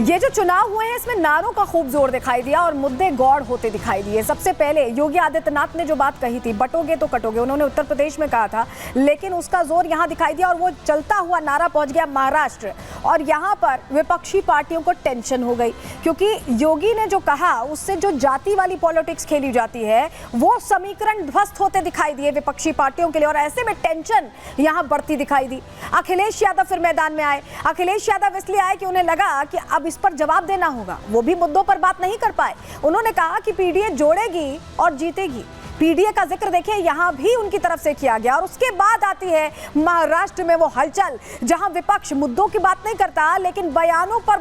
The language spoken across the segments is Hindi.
ये जो चुनाव हुए हैं इसमें नारों का खूब जोर दिखाई दिया और मुद्दे गौड़ होते दिखाई दिए। सबसे पहले योगी आदित्यनाथ ने जो बात कही थी, बटोगे तो कटोगे, उन्होंने उत्तर प्रदेश में कहा था, लेकिन उसका जोर यहां दिखाई दिया और वो चलता हुआ नारा पहुंच गया महाराष्ट्र। और यहां पर विपक्षी पार्टियों को टेंशन हो गई, क्योंकि योगी ने जो कहा उससे जो जाति वाली पॉलिटिक्स खेली जाती है वो समीकरण ध्वस्त होते दिखाई दिए विपक्षी पार्टियों के लिए, और ऐसे में टेंशन यहां बढ़ती दिखाई दी। अखिलेश यादव फिर मैदान में आए। अखिलेश यादव इसलिए आए कि उन्हें लगा कि अब इस पर जवाब देना होगा। वो भी मुद्दों पर बात नहीं कर पाए। उन्होंने कहा कि पीडीए जोड़ेगी और जीतेगी। पीडीए का जिक्र देखिए यहां भी उनकी तरफ से किया गया। और उसके बाद आती है महाराष्ट्र में वो हलचल, जहां विपक्ष मुद्दों की बात नहीं करता, लेकिन बयानों पर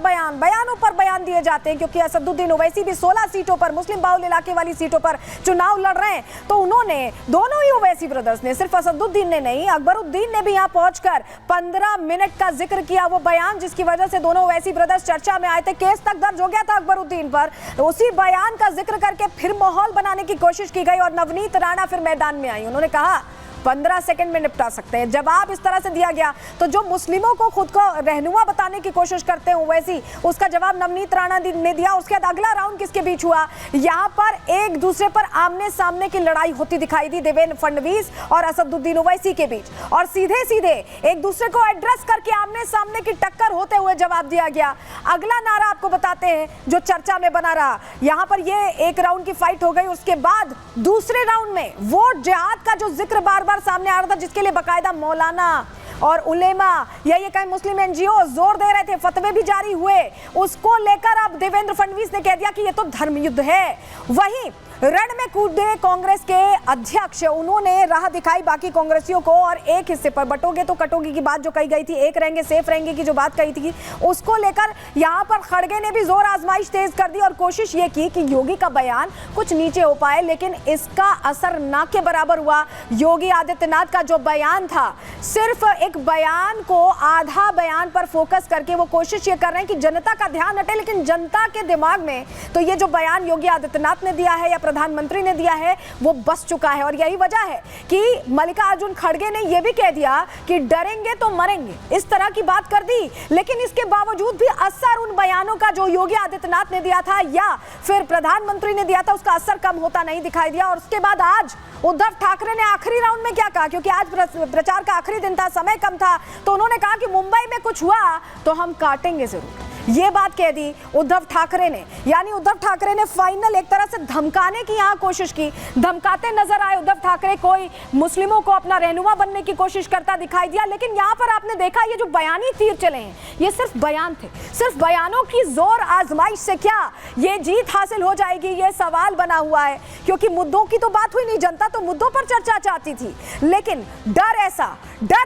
बयान दिए जाते हैं। क्योंकि असदुद्दीन ओवैसी भी 16 सीटों पर, मुस्लिम बाहुल इलाके वाली सीटों पर चुनाव लड़ रहे हैं, तो उन्होंने, दोनों ही ओवैसी ब्रदर्स ने, सिर्फ असदुद्दीन ने नहीं, अकबरुद्दीन ने भी यहां पहुंचकर 15 मिनट का जिक्र किया। वो बयान जिसकी वजह से दोनों ओवैसी ब्रदर्स चर्चा में आए थे, केस तक दर्ज हो गया था अकबरुद्दीन पर। उसी बयान का जिक्र करके फिर माहौल बनाने की कोशिश की गई और नवनीत राणा फिर मैदान में आई। उन्होंने कहा 15 सेकंड में निपटा सकते हैं। जवाब इस तरह से दिया गया तो जो मुस्लिमों को खुद को रहनुमा बताने की कोशिश करते हैं वैसी, उसका जवाब नवनीत राणा ने दिया। उसके बाद अगला राउंड किसके बीच हुआ, यहां पर एक दूसरे पर आमने सामने की लड़ाई होती दिखाई दी देवेंद्र फडणवीस और असदुद्दीन ओवैसी के बीच, और सीधे सीधे एक दूसरे को एड्रेस करके आमने सामने की टक्कर होते हुए जवाब दिया गया। अगला नारा आपको बताते हैं जो चर्चा में बना रहा। यहां पर ये एक राउंड की फाइट हो गई। उसके बाद दूसरे राउंड में वोट जिहाद का जो जिक्र बार बार सामने आ रहा था, जिसके लिए बकायदा मौलाना और उलेमा या ये कई मुस्लिम एनजीओ जोर दे रहे थे, फतवे भी जारी हुए, उसको लेकर अब देवेंद्र फडणवीस ने कह दिया कि ये तो धर्म युद्ध है। वहीं रण में कूदे कांग्रेस के अध्यक्ष, उन्होंने राह दिखाई बाकी कांग्रेसियों को और एक हिस्से पर बटोगे तो कटोगे की बात जो कही गई थी, एक रहेंगे सेफ रहेंगे की जो बात कही थी, उसको लेकर यहां पर खड़गे ने भी जोर आजमाइश तेज कर दी और कोशिश ये की कि योगी का बयान कुछ नीचे हो पाए, लेकिन इसका असर ना के बराबर हुआ। योगी आदित्यनाथ का जो बयान था, सिर्फ एक बयान को, आधा बयान पर फोकस करके वो कोशिश ये कर रहे हैं कि जनता का ध्यान हटे, लेकिन जनता के दिमाग में तो ये जो बयान योगी आदित्यनाथ ने दिया है या प्रधानमंत्री ने दिया है वो बस चुका है। और यही वजह है कि मल्लिकार्जुन खड़गे ने यह भी कह दिया कि डरेंगे तो मरेंगे, इस तरह की बात कर दी। लेकिन इसके बावजूद भी असर उन बयानों का जो योगी आदित्यनाथ ने दिया था या फिर प्रधानमंत्री ने दिया था, उसका असर कम होता नहीं दिखाई दिया। और उसके बाद आज उद्धव ठाकरे ने आखिरी राउंड में क्या कहा, क्योंकि आज प्रचार का आखिरी दिन था, समय कम था, तो उन्होंने कहा कि मुंबई में कुछ हुआ तो हम काटेंगे जरूर। ये बात कह दी उद्धव ठाकरे ने। यानी उद्धव ठाकरे ने फाइनल एक तरह से धमकाने की यहां कोशिश की, धमकाते नजर आए उद्धव ठाकरे। कोई मुस्लिमों को अपना रहनुमा बनने की कोशिश करता दिखाई दिया। लेकिन यहां पर आपने देखा ये जो बयानी तीर चले हैं, ये सिर्फ बयान थे। सिर्फ बयानों की जोर आजमाइश से क्या ये जीत हासिल हो जाएगी, ये सवाल बना हुआ है। क्योंकि मुद्दों की तो बात हुई नहीं, जनता तो मुद्दों पर चर्चा चाहती थी, लेकिन डर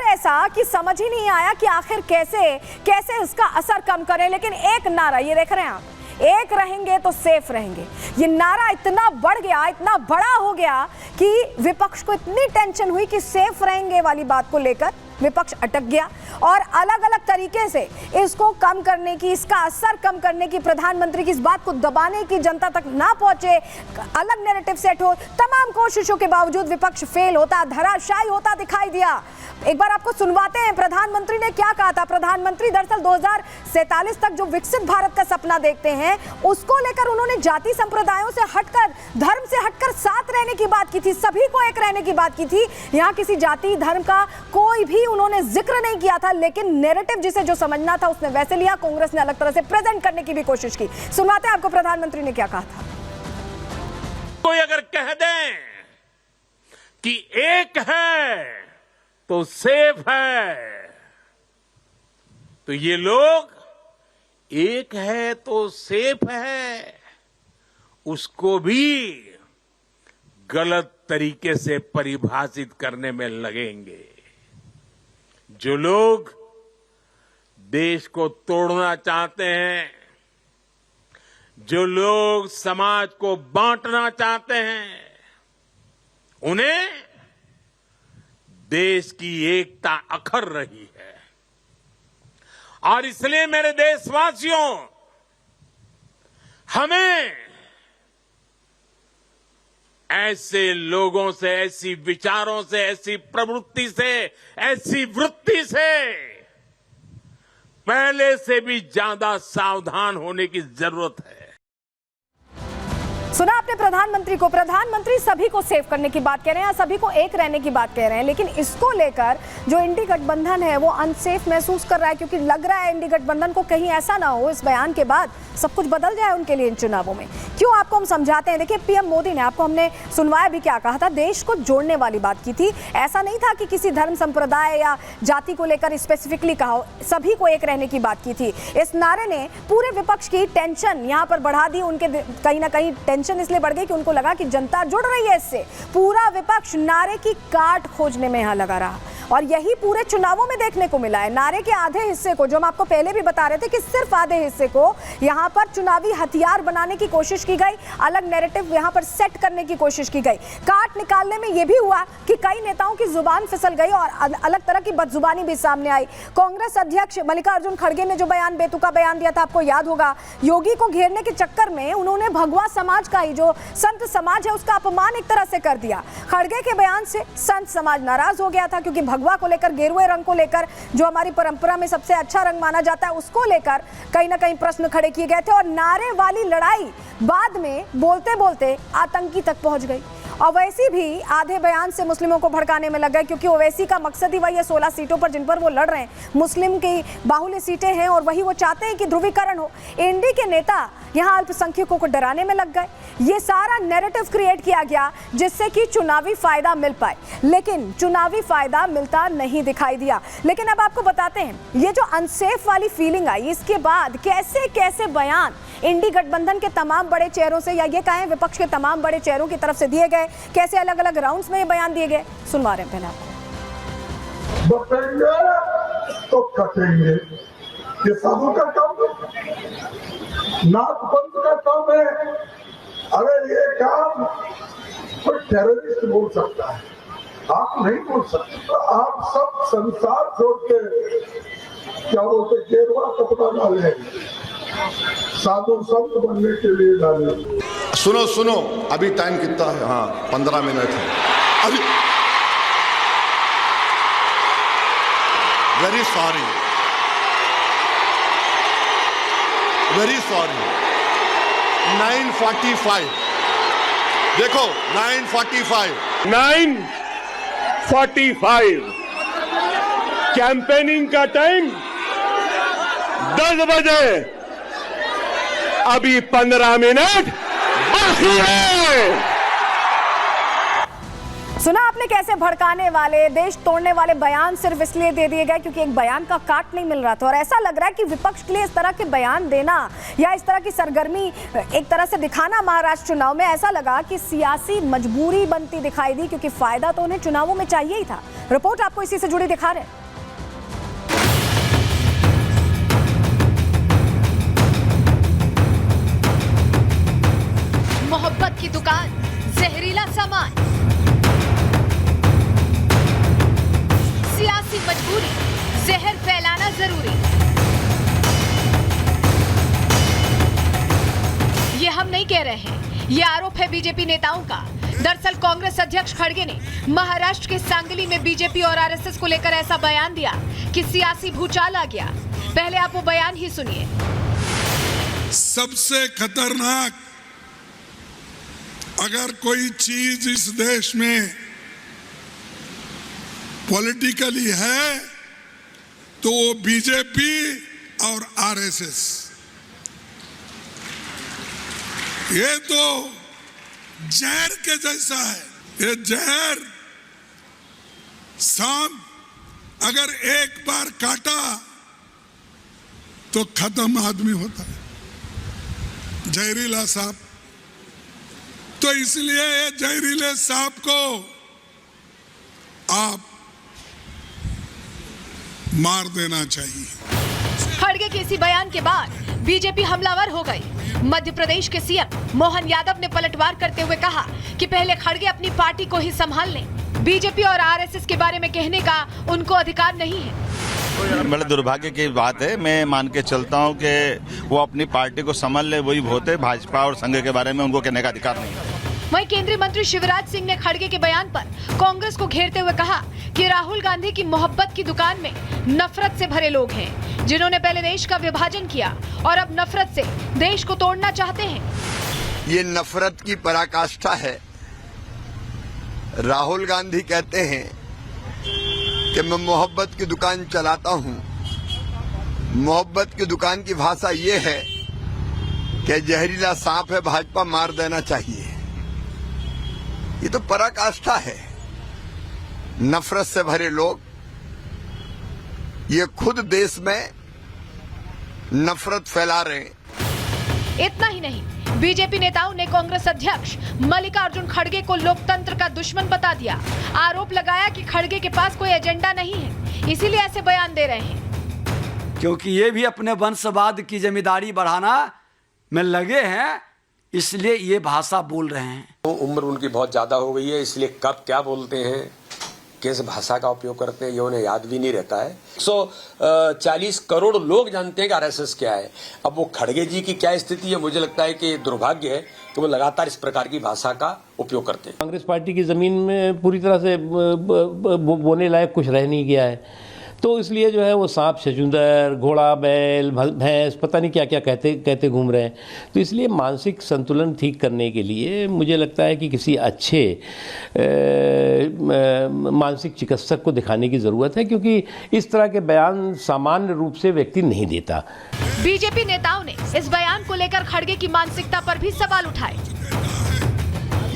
ऐसा कि समझ ही नहीं आया कि आखिर कैसे उसका असर कम करें। लेकिन एक नारा, ये देख रहे हैं आप, एक रहेंगे तो सेफ रहेंगे, ये नारा इतना बढ़ गया, इतना बड़ा हो गया कि विपक्ष को इतनी टेंशन हुई कि सेफ रहेंगे वाली बात को लेकर विपक्ष अटक गया और अलग अलग तरीके से इसको कम करने की, इसका असर कम करने की, प्रधानमंत्री की इस बात को दबाने की, जनता तक ना पहुंचे, अलग नैरेटिव सेट हो, तमाम कोशिशों के बावजूद विपक्ष फेल होता, धराशायी होता दिखाई दिया। एक बार आपको सुनवाते हैं प्रधानमंत्री ने क्या कहा था। प्रधानमंत्री दरअसल 2047 तक जो विकसित भारत का सपना देखते हैं, उसको लेकर उन्होंने जाति संप्रदायों से हटकर, धर्म से हटकर साथ रहने की बात की थी, सभी को एक रहने की बात की थी। यहाँ किसी जाति धर्म का कोई भी उन्होंने जिक्र नहीं किया था, लेकिन नैरेटिव जिसे जो समझना था उसने वैसे लिया। कांग्रेस ने अलग तरह से प्रेजेंट करने की भी कोशिश की। सुनवाते हैं आपको प्रधानमंत्री ने क्या कहा था। कोई अगर कह दें कि एक है तो सेफ है, तो ये लोग एक है तो सेफ है उसको भी गलत तरीके से परिभाषित करने में लगेंगे। जो लोग देश को तोड़ना चाहते हैं, जो लोग समाज को बांटना चाहते हैं, उन्हें देश की एकता अखर रही है। और इसलिए मेरे देशवासियों, हमें ऐसे लोगों से, ऐसी विचारों से, ऐसी प्रवृत्ति से, ऐसी वृत्ति से पहले से भी ज्यादा सावधान होने की जरूरत है। सुना आपने प्रधानमंत्री को। प्रधानमंत्री सभी को सेव करने की बात कह रहे हैं, सभी को एक रहने की बात कह रहे हैं, लेकिन इसको लेकर जो इंडी गठबंधन है वो अनसेफ महसूस कर रहा है, क्योंकि लग रहा है इंडी गठबंधन को कहीं ऐसा ना हो इस बयान के बाद सब कुछ बदल जाए उनके लिए इन चुनावों में। क्यों, आपको हम समझाते हैं। देखिए, पीएम मोदी ने, आपको हमने सुनवाया भी, क्या कहा था, देश को जोड़ने वाली बात की थी। ऐसा नहीं था कि किसी धर्म संप्रदाय या जाति को लेकर स्पेसिफिकली कहा हो, सभी को एक रहने की बात की थी। इस नारे ने पूरे विपक्ष की टेंशन यहाँ पर बढ़ा दी। उनके कहीं ना कहीं टेंशन इसलिए बढ़ गई कि उनको लगा कि जनता जुड़ रही है इससे। पूरा विपक्ष नारे की काट खोजने में यहाँ लगा रहा, और यही पूरे चुनावों में देखने को मिला है। नारे के आधे हिस्से को, जो हम आपको पहले भी बता रहे थे कि सिर्फ आधे हिस्से को यहाँ पर चुनावी हथियार बनाने की कोशिश की गई, अलग नैरेटिव यहाँ पर सेट करने की कोशिश की गई। काट निकालने में यह भी हुआ कि कई नेताओं की जुबान फिसल गई और अलग तरह की बदजुबानी भी सामने आई। कांग्रेस अध्यक्ष मल्लिकार्जुन खड़गे ने जो बयान, बेतुका बयान दिया था, आपको याद होगा, योगी को घेरने के चक्कर में उन्होंने भगवा समाज का ही, जो संत समाज है, उसका अपमान एक तरह से कर दिया। खड़गे के बयान से संत समाज नाराज हो गया था, क्योंकि भगवा को लेकर, गेरुए रंग को लेकर, जो हमारी परंपरा में सबसे अच्छा रंग माना जाता है, उसको लेकर कहीं ना कहीं प्रश्न खड़े किए गए थे। और नारे वाली लड़ाई बाद में बोलते बोलते आतंकी तक पहुंच गई। ओवैसी भी आधे बयान से मुस्लिमों को भड़काने में लग गए, क्योंकि ओवैसी का मकसद ही वही है, 16 सीटों पर जिन पर वो लड़ रहे हैं, मुस्लिम की बाहुल्य सीटें हैं और वही वो चाहते हैं कि ध्रुवीकरण हो। एनडी के नेता यहाँ अल्पसंख्यकों को डराने में लग गए। ये सारा नैरेटिव क्रिएट किया गया जिससे कि चुनावी फायदा मिल पाए, लेकिन चुनावी फायदा मिलता नहीं दिखाई दिया। लेकिन अब आपको बताते हैं, ये जो अनसेफ वाली फीलिंग आई, इसके बाद कैसे कैसे बयान इंडी गठबंधन के तमाम बड़े चेहरों से, या ये कहें विपक्ष के तमाम बड़े चेहरों की तरफ से दिए गए, कैसे अलग अलग राउंड्स में ये बयान दिए गए, सुनवा रहे हैं पहले आपको। बटेंगे तो कटेंगे, ये साधु का काम है, नाथपंथ का काम है। अगर ये काम कोई टेररिस्ट बोल सकता है, आप नहीं बोल सकते। तो आप सब संसार छोड़ के क्या बोलते, गेरुआ कपड़ा डाले, साधु संत बनने के लिए डाले। सुनो सुनो, अभी टाइम कितना है? हाँ, 15 मिनट है अभी। Very sorry, very sorry. 9:45, देखो 9:45, 9:45 कैंपेनिंग का टाइम 10 बजे, अभी 15 मिनट बाकी है। सुना आपने कैसे भड़काने वाले, देश तोड़ने वाले बयान सिर्फ इसलिए दे दिए गए क्योंकि एक बयान का काट नहीं मिल रहा था। और ऐसा लग रहा है कि विपक्ष के लिए इस तरह के बयान देना या इस तरह की सरगर्मी एक तरह से दिखाना महाराष्ट्र चुनाव में, ऐसा लगा कि सियासी मजबूरी बनती दिखाई दी, क्योंकि फायदा तो उन्हें चुनावों में चाहिए ही था। रिपोर्ट आपको इसी से जुड़ी दिखा रहे हैं। मोहब्बत की दुकान, जहरीला सामान, सियासी मजबूरी, जहर फैलाना जरूरी। ये हम नहीं कह रहे हैं, ये आरोप है बीजेपी नेताओं का। दरअसल कांग्रेस अध्यक्ष खड़गे ने महाराष्ट्र के सांगली में बीजेपी और आरएसएस को लेकर ऐसा बयान दिया कि सियासी भूचाल आ गया। पहले आप वो बयान ही सुनिए। सबसे खतरनाक अगर कोई चीज इस देश में पॉलिटिकली है तो वो बीजेपी और आरएसएस। ये तो जहर के जैसा है। ये जहर सांप अगर एक बार काटा तो खत्म आदमी होता है, जहरीला सांप। तो इसलिए ये जहरीले सांप को आप मार देना चाहिए। खड़गे के इसी बयान के बाद बीजेपी हमलावर हो गई। मध्य प्रदेश के सीएम मोहन यादव ने पलटवार करते हुए कहा कि पहले खड़गे अपनी पार्टी को ही संभाल लें, बीजेपी और आरएसएस के बारे में कहने का उनको अधिकार नहीं है। बड़े दुर्भाग्य की बात है। मैं मान के चलता हूं कि वो अपनी पार्टी को संभाल ले, वही बहुत है। भाजपा और संघ के बारे में उनको कहने का अधिकार नहीं है। वहीं केंद्रीय मंत्री शिवराज सिंह ने खड़गे के बयान पर कांग्रेस को घेरते हुए कहा कि राहुल गांधी की मोहब्बत की दुकान में नफरत से भरे लोग हैं, जिन्होंने पहले देश का विभाजन किया और अब नफरत से देश को तोड़ना चाहते हैं। ये नफरत की पराकाष्ठा है। राहुल गांधी कहते हैं कि मैं मोहब्बत की दुकान चलाता हूं। मोहब्बत की दुकान की भाषा ये है कि जहरीला सांप है, भाजपा मार देना चाहिए। ये तो पराकाष्ठा है। नफरत से भरे लोग ये खुद देश में नफरत फैला रहे हैं। इतना ही नहीं, बीजेपी नेताओं ने कांग्रेस अध्यक्ष मल्लिकार्जुन खड़गे को लोकतंत्र का दुश्मन बता दिया। आरोप लगाया कि खड़गे के पास कोई एजेंडा नहीं है, इसीलिए ऐसे बयान दे रहे हैं। क्योंकि ये भी अपने वंशवाद की जिम्मेदारी बढ़ाना में लगे हैं, इसलिए ये भाषा बोल रहे हैं। उम्र उनकी बहुत ज्यादा हो गई है, इसलिए कब क्या बोलते हैं, किस भाषा का उपयोग करते हैं, ये उन्हें याद भी नहीं रहता है। 140 करोड़ लोग जानते हैं कि आरएसएस क्या है। अब वो खड़गे जी की क्या स्थिति है, मुझे लगता है कि दुर्भाग्य है कि वो लगातार इस प्रकार की भाषा का उपयोग करते हैं। कांग्रेस पार्टी की जमीन में पूरी तरह से बोने लायक कुछ रह नहीं गया है, तो इसलिए जो है वो सांप, छछूंदर, घोड़ा, बैल, भैंस, पता नहीं क्या क्या कहते घूम रहे हैं। तो इसलिए मानसिक संतुलन ठीक करने के लिए मुझे लगता है कि किसी अच्छे मानसिक चिकित्सक को दिखाने की ज़रूरत है, क्योंकि इस तरह के बयान सामान्य रूप से व्यक्ति नहीं देता। बीजेपी नेताओं ने इस बयान को लेकर खड़गे की मानसिकता पर भी सवाल उठाए।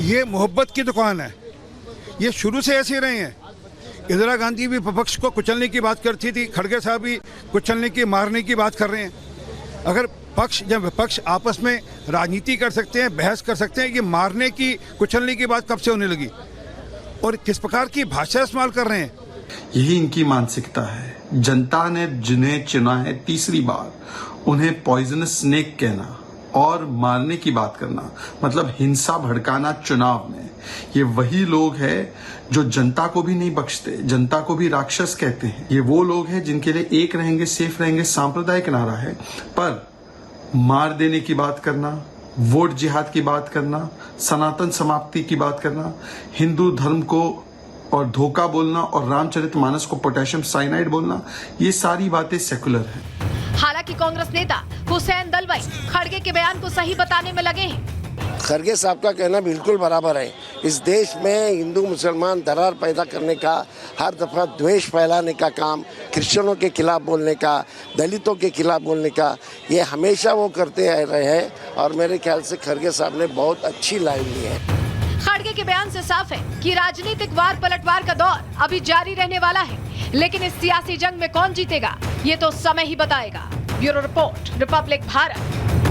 ये मोहब्बत की दुकान है, ये शुरू से ऐसे रहे हैं। इंदिरा गांधी भी विपक्ष को कुचलने की बात करती थी, खड़गे साहब भी कुचलने की, मारने की बात कर रहे हैं। अगर पक्ष या विपक्ष आपस में राजनीति कर सकते हैं, बहस कर सकते हैं, ये मारने की, कुचलने की बात कब से होने लगी और किस प्रकार की भाषा इस्तेमाल कर रहे हैं? यही इनकी मानसिकता है। जनता ने जिन्हें चुना है तीसरी बार, उन्हें पॉइजनस स्नेक कहना और मारने की बात करना, मतलब हिंसा भड़काना चुनाव में, ये वही लोग हैं जो जनता को भी नहीं बख्शते, जनता को भी राक्षस कहते हैं। ये वो लोग हैं जिनके लिए एक रहेंगे, सेफ रहेंगे सांप्रदायिक नारा है, पर मार देने की बात करना, वोट जिहाद की बात करना, सनातन समाप्ति की बात करना, हिंदू धर्म को और धोखा बोलना और रामचरितमानस को पोटेशियम साइनाइड बोलना, ये सारी बातें सेकुलर हैं। हालांकि कांग्रेस नेता हुसैन दलवाई खड़गे के बयान को सही बताने में लगे हैं। खड़गे साहब का कहना बिल्कुल बराबर है। इस देश में हिंदू मुसलमान दरार पैदा करने का, हर दफा द्वेष फैलाने का काम, क्रिश्चियनों के खिलाफ बोलने का, दलितों के खिलाफ बोलने का, ये हमेशा वो करते रहे हैं और मेरे ख्याल से खड़गे साहब ने बहुत अच्छी लाइन ली है। खड़गे के बयान से साफ है कि राजनीतिक वार पलटवार का दौर अभी जारी रहने वाला है, लेकिन इस सियासी जंग में कौन जीतेगा ये तो समय ही बताएगा। Bureau report, Republic Bharat.